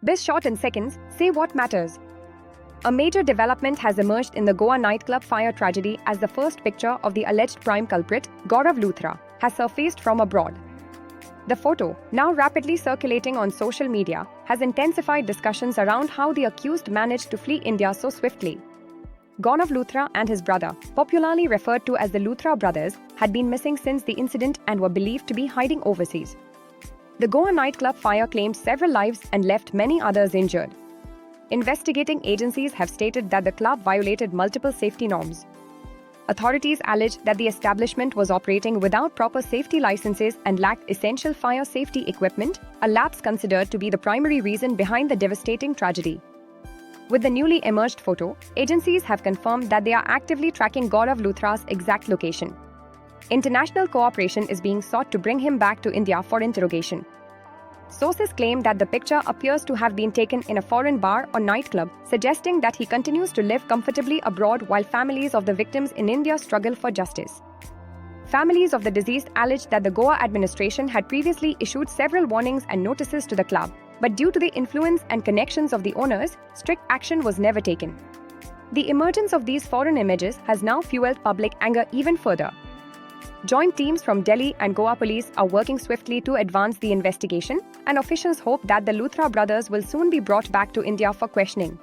Biz shot in seconds, say what matters. A major development has emerged in the Goa nightclub fire tragedy as the first picture of the alleged prime culprit, Gaurav Luthra, has surfaced from abroad. The photo, now rapidly circulating on social media, has intensified discussions around how the accused managed to flee India so swiftly. Gaurav Luthra and his brother, popularly referred to as the Luthra brothers, had been missing since the incident and were believed to be hiding overseas. The Goa nightclub fire claimed several lives and left many others injured. Investigating agencies have stated that the club violated multiple safety norms. Authorities alleged that the establishment was operating without proper safety licenses and lacked essential fire safety equipment, a lapse considered to be the primary reason behind the devastating tragedy. With the newly emerged photo, agencies have confirmed that they are actively tracking Gaurav Luthra's exact location. International cooperation is being sought to bring him back to India for interrogation. Sources claim that the picture appears to have been taken in a foreign bar or nightclub, suggesting that he continues to live comfortably abroad while families of the victims in India struggle for justice. Families of the deceased alleged that the Goa administration had previously issued several warnings and notices to the club, but due to the influence and connections of the owners, strict action was never taken. The emergence of these foreign images has now fueled public anger even further. Joint teams from Delhi and Goa police are working swiftly to advance the investigation, and officials hope that the Luthra brothers will soon be brought back to India for questioning.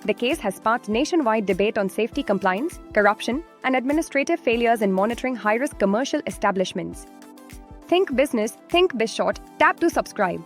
The case has sparked nationwide debate on safety compliance, corruption, and administrative failures in monitoring high-risk commercial establishments. Think business, think BizShort, tap to subscribe.